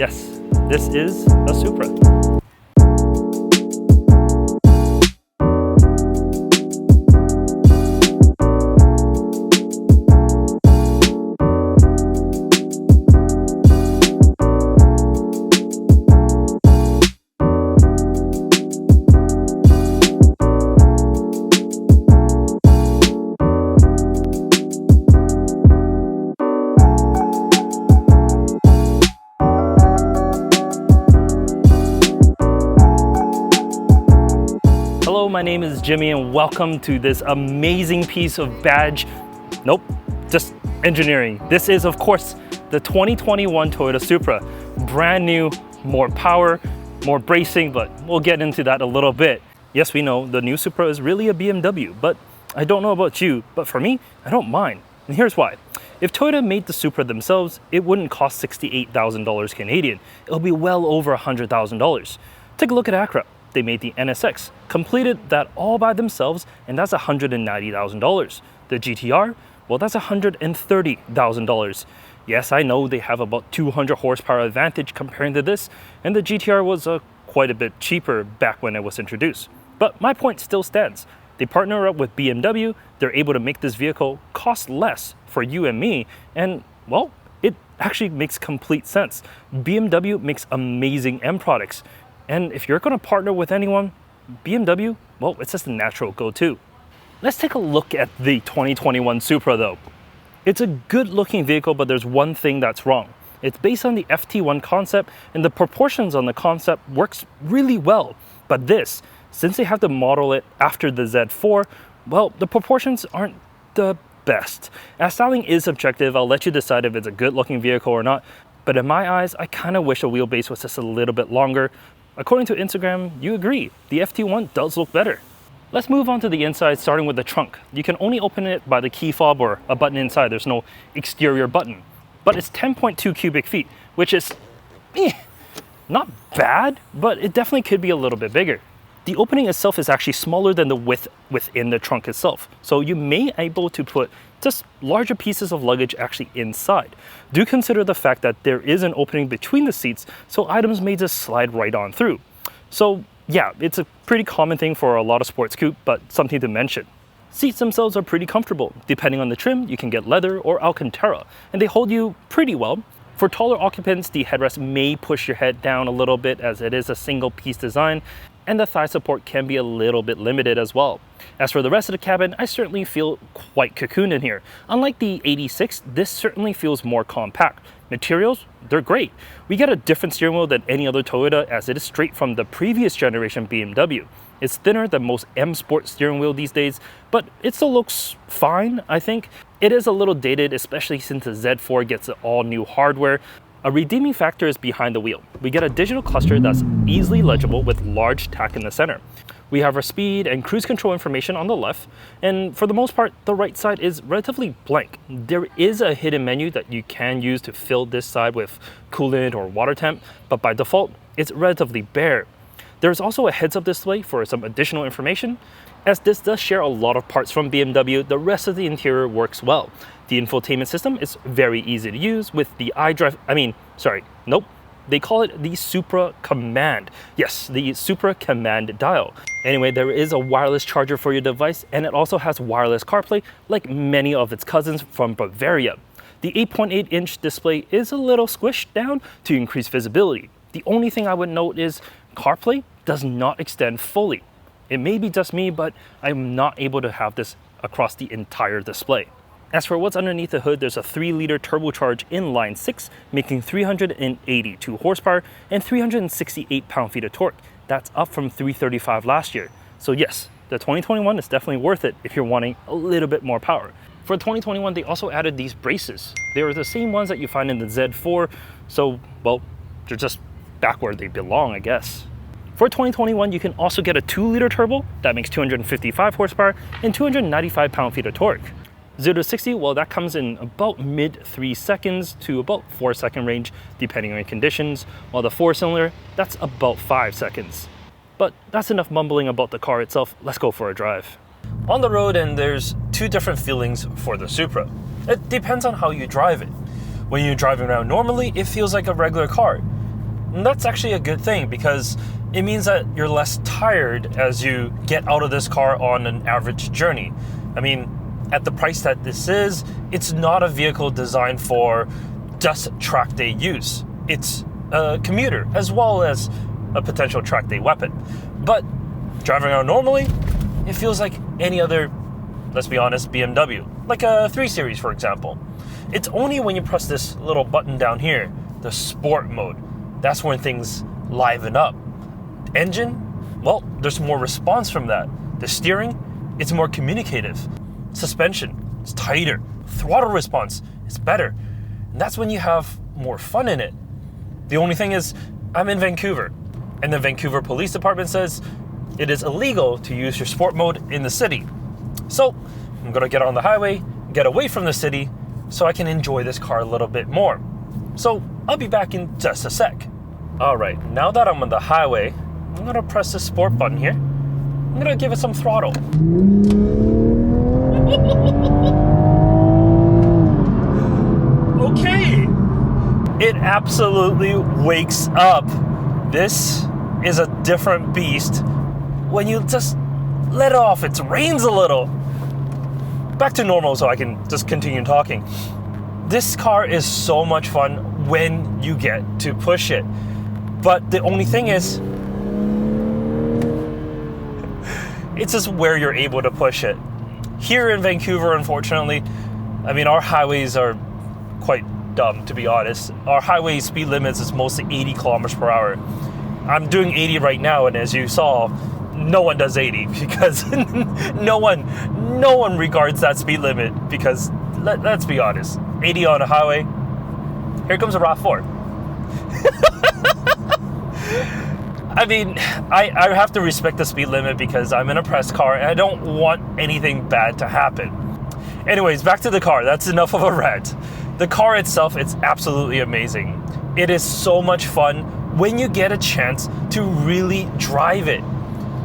Yes, this is a Supra. Hello, my name is Jimmy and welcome to this amazing piece of just engineering. This is, of course, the 2021 Toyota Supra. Brand new, more power, more bracing, but we'll get into that a little bit. Yes, we know the new Supra is really a BMW, but I don't know about you, but for me, I don't mind. And here's why. If Toyota made the Supra themselves, it wouldn't cost $68,000 Canadian. It'll be well over $100,000. Take a look at Acura. They made the NSX, completed that all by themselves, and that's $190,000. The GTR, well, that's $130,000. Yes, I know they have about 200 horsepower advantage comparing to this, and the GTR was quite a bit cheaper back when it was introduced. But my point still stands. They partner up with BMW, they're able to make this vehicle cost less for you and me, and well, it actually makes complete sense. BMW makes amazing end products. And if you're going to partner with anyone, BMW, well, it's just a natural go-to. Let's take a look at the 2021 Supra though. It's a good looking vehicle, but there's one thing that's wrong. It's based on the FT1 concept and the proportions on the concept works really well. But this, since they have to model it after the Z4, well, the proportions aren't the best. As styling is subjective, I'll let you decide if it's a good looking vehicle or not. But in my eyes, I kind of wish the wheelbase was just a little bit longer. According to Instagram, you agree, the FT1 does look better. Let's move on to the inside, starting with the trunk. You can only open it by the key fob or a button inside. There's no exterior button. But it's 10.2 cubic feet, which is not bad, but it definitely could be a little bit bigger. The opening itself is actually smaller than the width within the trunk itself. So you may be able to put just larger pieces of luggage actually inside. Do consider the fact that there is an opening between the seats, so items may just slide right on through. So yeah, it's a pretty common thing for a lot of sports coupe, but something to mention. Seats themselves are pretty comfortable. Depending on the trim, you can get leather or Alcantara, and they hold you pretty well. For taller occupants, the headrest may push your head down a little bit as it is a single piece design, and the thigh support can be a little bit limited as well. As for the rest of the cabin, I certainly feel quite cocooned in here. Unlike the 86, this certainly feels more compact. Materials, they're great. We get a different steering wheel than any other Toyota as it is straight from the previous generation BMW. It's thinner than most M Sport steering wheel these days, but it still looks fine, I think. It is a little dated, especially since the Z4 gets all new hardware. A redeeming factor is behind the wheel. We get a digital cluster that's easily legible with large tack in the center. We have our speed and cruise control information on the left, and for the most part, the right side is relatively blank. There is a hidden menu that you can use to fill this side with coolant or water temp, but by default, it's relatively bare. There's also a heads-up display for some additional information. As this does share a lot of parts from BMW, the rest of the interior works well. The infotainment system is very easy to use with the they call it the Supra Command. Yes, the Supra Command dial. Anyway, there is a wireless charger for your device, and it also has wireless CarPlay like many of its cousins from Bavaria. The 8.8-inch display is a little squished down to increase visibility. The only thing I would note is CarPlay does not extend fully. It may be just me, but I'm not able to have this across the entire display. As for what's underneath the hood, there's a 3-liter turbocharged inline 6, making 382 horsepower and 368 pound-feet of torque. That's up from 335 last year. So yes, the 2021 is definitely worth it if you're wanting a little bit more power. For 2021, they also added these braces. They are the same ones that you find in the Z4, so, well, they're just back where they belong, I guess. For 2021, you can also get a 2-liter turbo that makes 255 horsepower and 295 pound-feet of torque. 0 to 60, well, that comes in about mid 3 seconds to about 4-second range, depending on your conditions, while the 4-cylinder, that's about 5 seconds. But that's enough mumbling about the car itself. Let's go for a drive. On the road, and there's two different feelings for the Supra. It depends on how you drive it. When you're driving around normally, it feels like a regular car. And that's actually a good thing because it means that you're less tired as you get out of this car on an average journey. I mean, at the price that this is, it's not a vehicle designed for just track day use. It's a commuter as well as a potential track day weapon. But driving around normally, it feels like any other, let's be honest, BMW. Like a 3 Series, for example. It's only when you press this little button down here, the sport mode, that's when things liven up. Engine, well, there's more response from that. The steering, it's more communicative. Suspension, it's tighter. Throttle response, it's better. And that's when you have more fun in it. The only thing is, I'm in Vancouver, and the Vancouver Police Department says it is illegal to use your sport mode in the city. So I'm gonna get on the highway, get away from the city, so I can enjoy this car a little bit more. So I'll be back in just a sec. All right, now that I'm on the highway, I'm gonna press the sport button here. I'm gonna give it some throttle. Okay, it absolutely wakes up. This is a different beast when you just let off its reins a little. Back to normal so I can just continue talking. This car is so much fun when you get to push it. But the only thing is, it's just where you're able to push it. Here in Vancouver, unfortunately, I mean, our highways are quite dumb, to be honest. Our highway speed limits is mostly 80 kilometers per hour. I'm doing 80 right now, and as you saw, no one does 80 because no one regards that speed limit because let's be honest, 80 on a highway, here comes a RAV4. I mean, I have to respect the speed limit because I'm in a press car and I don't want anything bad to happen. Anyways, back to the car. That's enough of a rant. The car itself, it's absolutely amazing. It is so much fun when you get a chance to really drive it.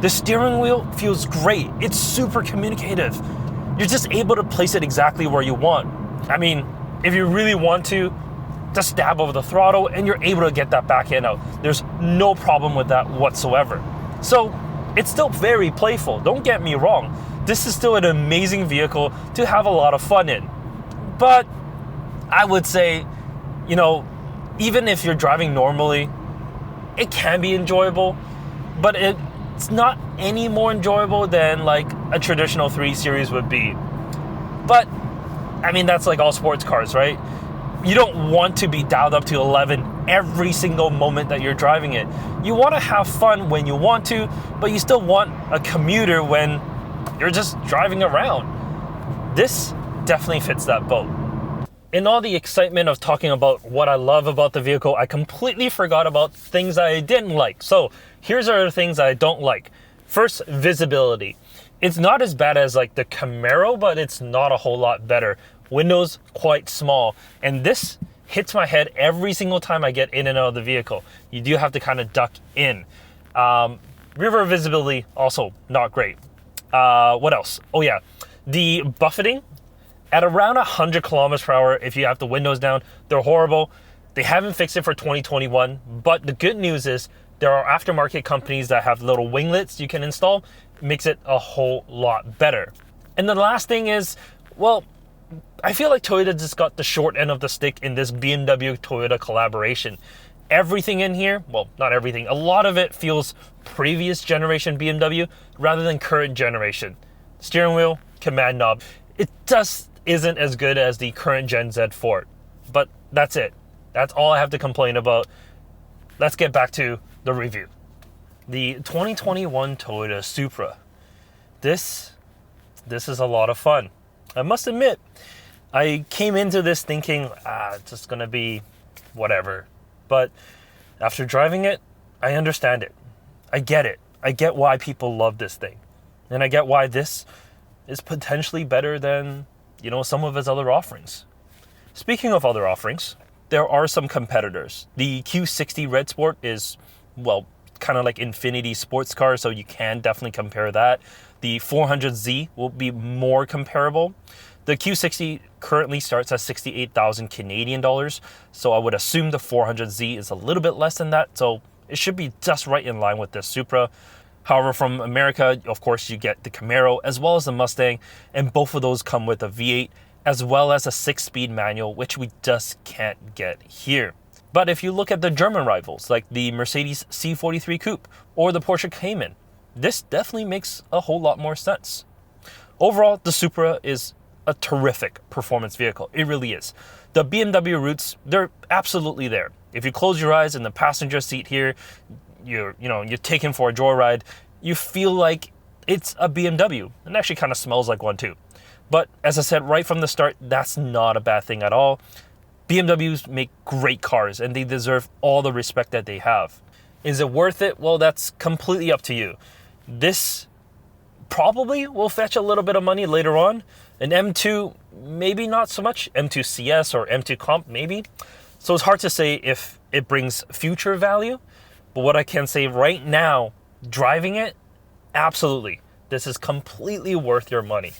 The steering wheel feels great. It's super communicative. You're just able to place it exactly where you want. I mean, if you really want to, just stab over the throttle and you're able to get that back end out. There's no problem with that whatsoever. So it's still very playful. Don't get me wrong. This is still an amazing vehicle to have a lot of fun in. But I would say, you know, even if you're driving normally, it can be enjoyable, but it's not any more enjoyable than like a traditional 3 Series would be. But I mean, that's like all sports cars, right? You don't want to be dialed up to 11 every single moment that you're driving it. You want to have fun when you want to, but you still want a commuter when you're just driving around. This definitely fits that boat. In all the excitement of talking about what I love about the vehicle, I completely forgot about things I didn't like. So here's are the things I don't like. First, visibility. It's not as bad as like the Camaro, but it's not a whole lot better. Windows quite small, and this hits my head every single time I get in and out of the vehicle. You do have to kind of duck in. Rear visibility also not great. What else? Oh yeah, the buffeting at around 100 kilometers per hour. If you have the windows down, they're horrible. They haven't fixed it for 2021, but the good news is there are aftermarket companies that have little winglets you can install. It makes it a whole lot better. And the last thing is, well, I feel like Toyota just got the short end of the stick in this BMW-Toyota collaboration. Everything in here, well, not everything, a lot of it feels previous generation BMW rather than current generation. Steering wheel, command knob, it just isn't as good as the current Gen Z Ford. But that's it. That's all I have to complain about. Let's get back to the review. The 2021 Toyota Supra. This is a lot of fun. I must admit, I came into this thinking, it's just gonna be whatever. But after driving it, I understand it. I get it. I get why people love this thing. And I get why this is potentially better than, you know, some of its other offerings. Speaking of other offerings, there are some competitors. The Q60 Red Sport is, well, kind of like Infiniti sports car, so you can definitely compare that. The 400Z will be more comparable. The Q60 currently starts at 68,000 Canadian dollars, so I would assume the 400Z is a little bit less than that, so it should be just right in line with this Supra. However, from America, of course, you get the Camaro as well as the Mustang, and both of those come with a V8 as well as a 6-speed manual, which we just can't get here. But if you look at the German rivals, like the Mercedes C43 Coupe or the Porsche Cayman, this definitely makes a whole lot more sense. Overall, the Supra is a terrific performance vehicle. It really is. The BMW roots, they're absolutely there. If you close your eyes in the passenger seat here, you're taken for a joyride, you feel like it's a BMW. It actually kind of smells like one too. But as I said right from the start, that's not a bad thing at all. BMWs make great cars and they deserve all the respect that they have. Is it worth it? Well, that's completely up to you. This probably will fetch a little bit of money later on. An M2, maybe not so much. M2 CS or M2 Comp, maybe. So it's hard to say if it brings future value. But what I can say right now, driving it, absolutely. This is completely worth your money.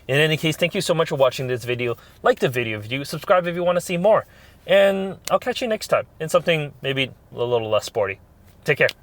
In any case, thank you so much for watching this video. Like the video if you subscribe if you want to see more. And I'll catch you next time in something maybe a little less sporty. Take care.